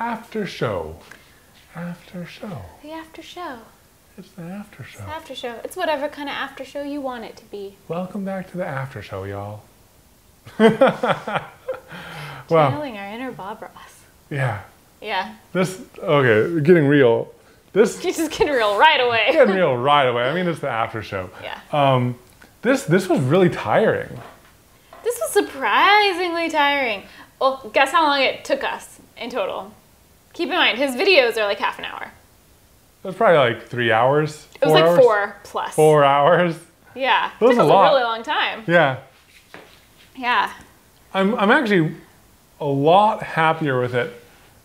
after show. After show. The after show. It's the after show. It's the after show. It's whatever kind of after show you want it to be. Welcome back to the after show, y'all. Channeling our inner Bob Ross. Yeah. Yeah. Okay, getting real. You just getting real right away. Getting real right away. I mean, it's the after show. Yeah. This was really tiring. This was surprisingly tiring. Well, guess how long it took us in total? Keep in mind, his videos are like half an hour. It was probably like 3 hours. It was like 4 plus. 4 hours. Yeah. That was it took a lot. a really long time. Yeah. Yeah. I'm actually a lot happier with it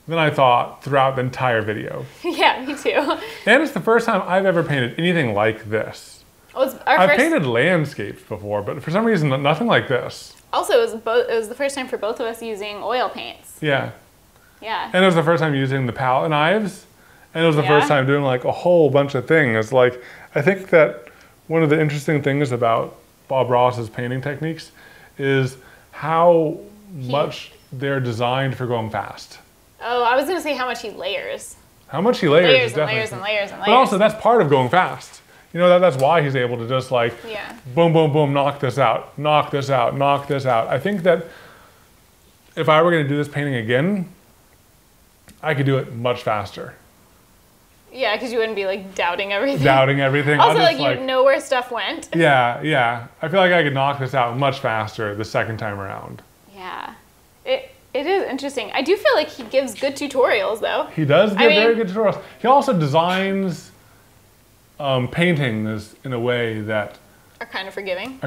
than I thought throughout the entire video. Yeah, me too. And it's the first time I've ever painted anything like this. I've painted landscapes before, but for some reason, nothing like this. Also, it was the first time for both of us using oil paints. Yeah. Yeah. And it was the first time using the palette knives. And it was the first time doing like a whole bunch of things. Like, I think that one of the interesting things about Bob Ross's painting techniques is how much they're designed for going fast. Oh, I was going to say how much he layers. How much he layers. Layers is and layers and layers and layers. But also, that's part of going fast. You know, that's why he's able to just like, boom, boom, boom, knock this out, knock this out, knock this out. I think that if I were going to do this painting again, I could do it much faster. Yeah, because you wouldn't be like doubting everything. Doubting everything. Also, like you know where stuff went. Yeah, yeah. I feel like I could knock this out much faster the second time around. Yeah. It is interesting. I do feel like he gives good tutorials, though. He does give very good tutorials. He also designs paintings in a way that are kind of forgiving.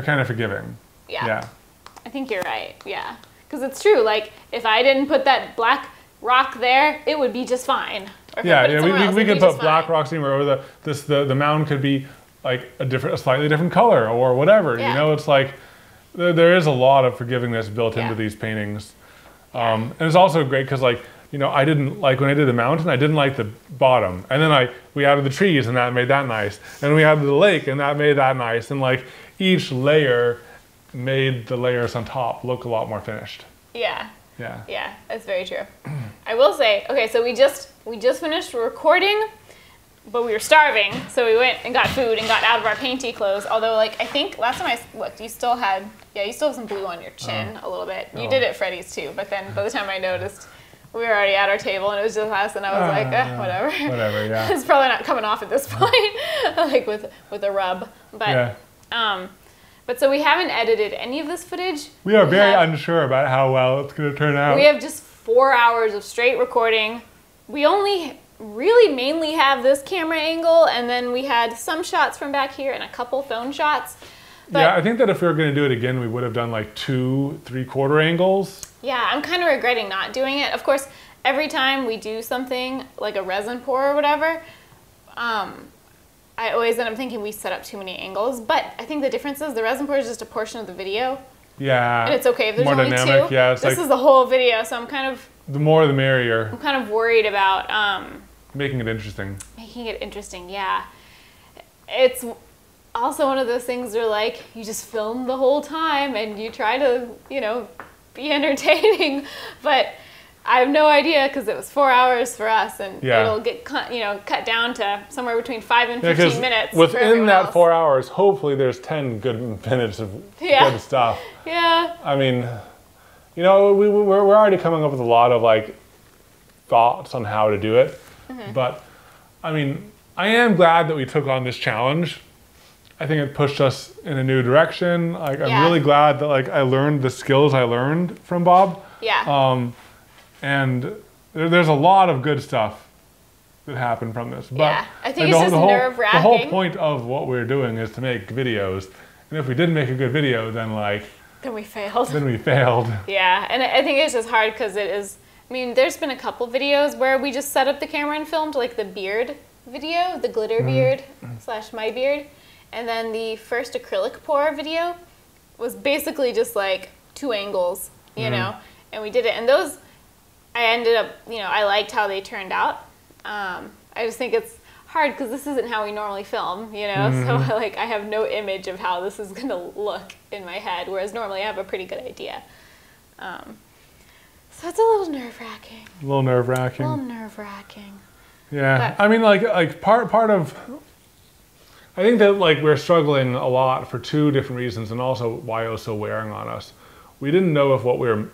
Yeah. Yeah. I think you're right. Yeah. Because it's true. Like, if I didn't put that black rock there, it would be just fine. Yeah, we could put black rocks anywhere, or the mound could be like a slightly different color or whatever. Yeah. You know, it's like there is a lot of forgivingness built into these paintings, and it's also great because like I didn't like when I did the mountain, I didn't like the bottom, and then we added the trees and that made that nice, and we added the lake and that made that nice, and like each layer made the layers on top look a lot more finished. Yeah. Yeah. Yeah, that's very true. I will say, okay, so we just finished recording, but we were starving, so we went and got food and got out of our painty clothes. Although, like, I think last time I looked, you still have some blue on your chin a little bit. You did at Freddy's too, but then by the time I noticed, we were already at our table and it was just us, and I was like, whatever. Whatever, yeah. It's probably not coming off at this point, like with a rub, but But so we haven't edited any of this footage. We are very unsure about how well it's going to turn out. We have just 4 hours of straight recording. We only really mainly have this camera angle, and then we had some shots from back here and a couple phone shots. But yeah, I think that if we were going to do it again, we would have done like 2 3/4 angles. Yeah, I'm kind of regretting not doing it. Of course, every time we do something like a resin pour or whatever, I always end up thinking we set up too many angles, but I think the difference is the resin pour is just a portion of the video. Yeah. And it's okay if there's more only dynamic. 2. Yeah, this is the whole video, so I'm kind of... The more the merrier. I'm kind of worried about... making it interesting. Making it interesting, yeah. It's also one of those things where, like, you just film the whole time and you try to, be entertaining, but... I have no idea because it was 4 hours for us, and it'll get cut down to somewhere between 5 and 15 minutes. Within that 4 hours, hopefully there's 10 good minutes of good stuff. Yeah. I mean, we're already coming up with a lot of like thoughts on how to do it, but I mean, I am glad that we took on this challenge. I think it pushed us in a new direction. Like, I'm really glad that like I learned the skills I learned from Bob. Yeah. And there's a lot of good stuff that happened from this. But I think it's just nerve-wracking. The whole point of what we're doing is to make videos. And if we didn't make a good video, then we failed. Then we failed. Yeah, and I think it's just hard because it is... I mean, there's been a couple videos where we just set up the camera and filmed, like the beard video, the glitter beard / my beard. And then the first acrylic pour video was basically just like 2 angles, you know? And we did it. And those... I ended up, I liked how they turned out. I just think it's hard because this isn't how we normally film, So like I have no image of how this is gonna look in my head, whereas normally I have a pretty good idea. So it's a little nerve-wracking. A little nerve-wracking. A little nerve-wracking. Yeah, But, I mean, like part of, I think that like we're struggling a lot for two different reasons, and also why it was so wearing on us. We didn't know if what we were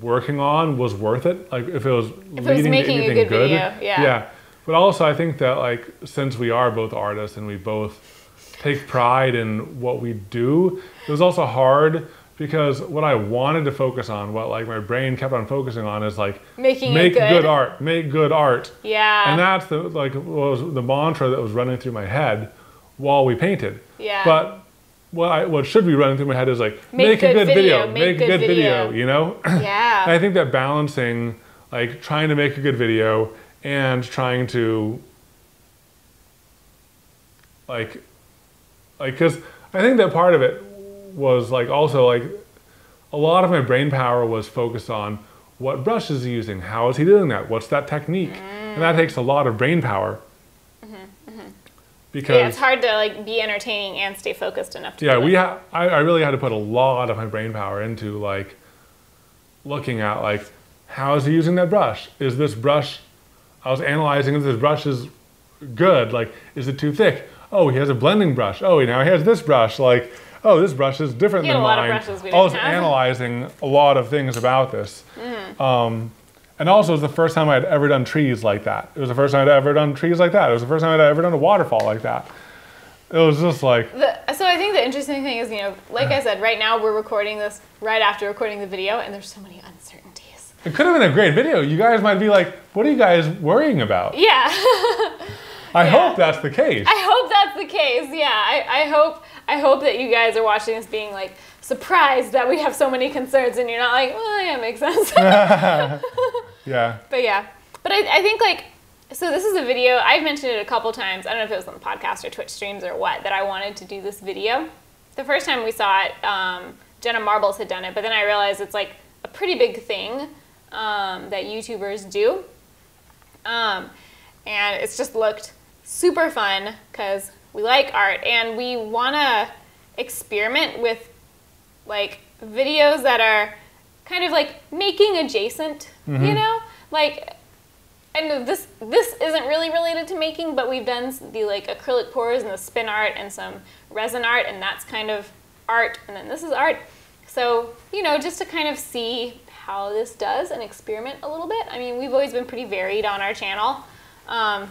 working on was worth it, like if it was leading to anything a good video, yeah. But also, I think that like since we are both artists and we both take pride in what we do, it was also hard because what I wanted to focus on, what like my brain kept on focusing on, is like make good art, make good art. Yeah. And that's the like was the mantra that was running through my head while we painted. Yeah. But what should be running through my head is like make a good video, make a good video, you know? Yeah. And I think that balancing like trying to make a good video and trying to like because I think that part of it was like also like a lot of my brain power was focused on what brush is he using, how is he doing that, what's that technique, and that takes a lot of brain power. Because yeah, it's hard to like be entertaining and stay focused enough to I really had to put a lot of my brain power into like looking at like how is he using that brush, is this brush, I was analyzing if this brush is good, like is it too thick, oh he has a blending brush, oh now he has this brush, like oh this brush is different than mine. I was analyzing a lot of things about this. And also, it was the first time I'd ever done trees like that. It was the first time I'd ever done trees like that. It was the first time I'd ever done a waterfall like that. It was just like... So I think the interesting thing is, you know, like I said, right now we're recording this right after recording the video, and there's so many uncertainties. It could have been a great video. You guys might be like, what are you guys worrying about? Yeah. I hope that's the case. I hope that's the case, yeah. I hope that you guys are watching this being like, surprised that we have so many concerns, and you're not like, well, yeah, it makes sense. Yeah. But yeah. But I think like, so this is a video, I've mentioned it a couple times, I don't know if it was on the podcast or Twitch streams or what, that I wanted to do this video. The first time we saw it, Jenna Marbles had done it, but then I realized it's like a pretty big thing that YouTubers do. And it's just looked super fun because we like art and we want to experiment with like videos that are kind of like making adjacent, you know? Like, I know this isn't really related to making, but we've done the like acrylic pours and the spin art and some resin art, and that's kind of art, and then this is art. So, you know, just to kind of see how this does and experiment a little bit. I mean, we've always been pretty varied on our channel.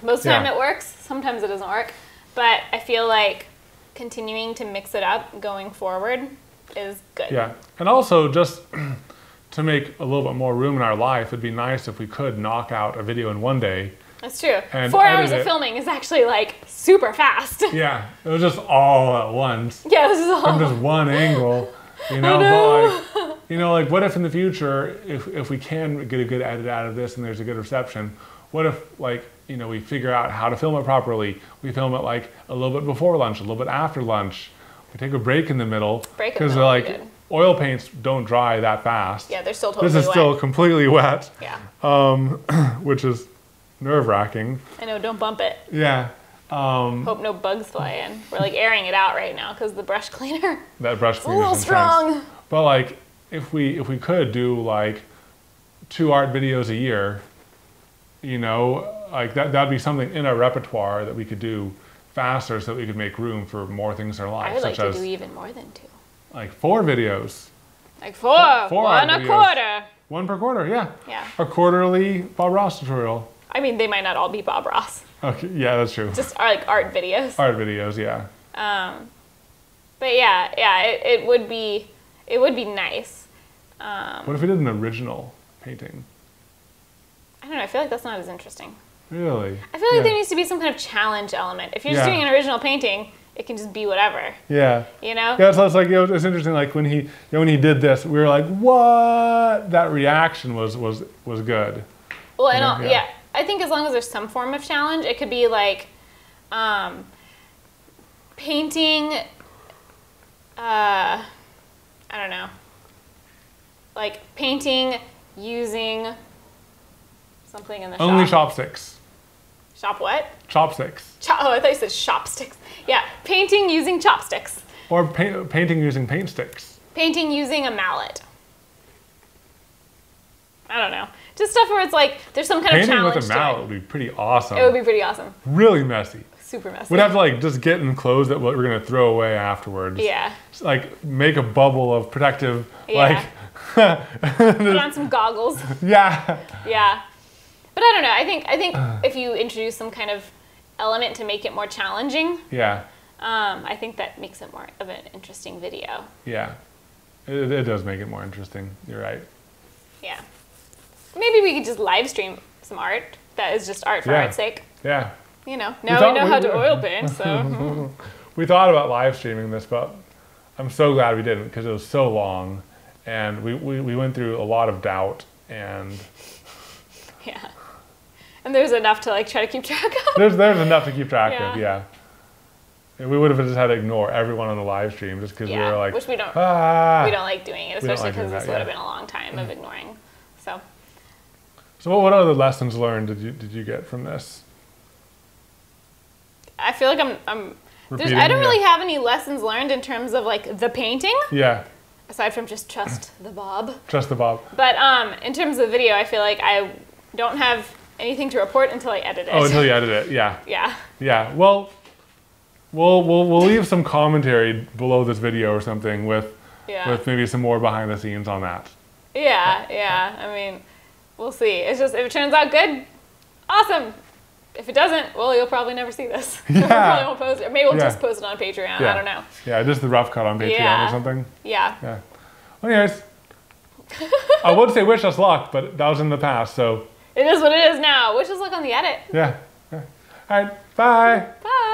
Most of the time it works, sometimes it doesn't work, but I feel like continuing to mix it up going forward is good. Yeah, and also just to make a little bit more room in our life, it'd be nice if we could knock out a video in one day. That's true. 4 hours of filming is actually like super fast. Yeah, it was just all at once. Yeah, this is all. From just one angle, you know. But like, you know, like what if in the future, if we can get a good edit out of this and there's a good reception, what if like, you know, we figure out how to film it properly. We film it like a little bit before lunch, a little bit after lunch. We take a break in the middle. Because like oil paints don't dry that fast. Yeah, they're still totally wet. This is still completely wet. Yeah. Which is nerve-wracking. I know, don't bump it. Yeah. Hope no bugs fly in. We're like airing it out right now because the brush cleaner. That brush cleaner is a little strong. But like, if we could do like 2 art videos a year, you know, like that'd be something in our repertoire that we could do faster so that we could make room for more things in our life. I would like to do even more than 2. Like 4 videos. Like 4 one a quarter. 1 per quarter, yeah. Yeah. A quarterly Bob Ross tutorial. I mean, they might not all be Bob Ross. Okay, yeah, that's true. Just like art videos. Art videos, yeah. But yeah, it would be nice. What if we did an original painting? I don't know, I feel like that's not as interesting. Really? I feel like there needs to be some kind of challenge element. If you're just doing an original painting, it can just be whatever. Yeah. You know? Yeah, so it's like, it's interesting, like when he did this, we were like, what? That reaction was good. Well, and yeah, I think as long as there's some form of challenge, it could be like painting, I don't know, like painting using something in the shop. Only chopsticks. Shop what? Chopsticks. Oh, I thought you said chopsticks. Yeah, painting using chopsticks. Or painting using paint sticks. Painting using a mallet. I don't know. Just stuff where it's like, there's some kind of challenge with a mallet would be pretty awesome. It would be pretty awesome. Really messy. Super messy. We'd have to like just get in clothes that we're gonna throw away afterwards. Yeah. Just, like make a bubble of protective, yeah. Put on some goggles. Yeah. Yeah. But I don't know. I think if you introduce some kind of element to make it more challenging. Yeah. I think that makes it more of an interesting video. Yeah. It does make it more interesting. You're right. Yeah. Maybe we could just live stream some art that is just art for art's sake. Yeah. You know, now we know how to oil paint, so. We thought about live streaming this, but I'm so glad we didn't because it was so long, and we went through a lot of doubt and. Yeah. And there's enough to like try to keep track of. There's enough to keep track of, yeah. We would have just had to ignore everyone on the live stream just because we were like, which we don't like doing it, especially because this would have been a long time of ignoring. So what other lessons learned did you get from this? I feel like I don't really have any lessons learned in terms of like the painting. Yeah. Aside from just trust the Bob. Trust the Bob. But in terms of video, I feel like I don't have anything to report until I edit it. Oh, until you edit it, yeah. Yeah. Yeah. Well, we'll leave some commentary below this video or something with maybe some more behind the scenes on that. Yeah. I mean, we'll see. It's just if it turns out good, awesome. If it doesn't, well, you'll probably never see this. Yeah. We probably won't post it. Or maybe we'll just post it on Patreon. Yeah. I don't know. Yeah, just the rough cut on Patreon or something. Yeah. Yeah. Well, anyways, I would say wish us luck, but that was in the past, so. It is what it is now. Wish us luck on the edit. Yeah. All right. Bye. Bye.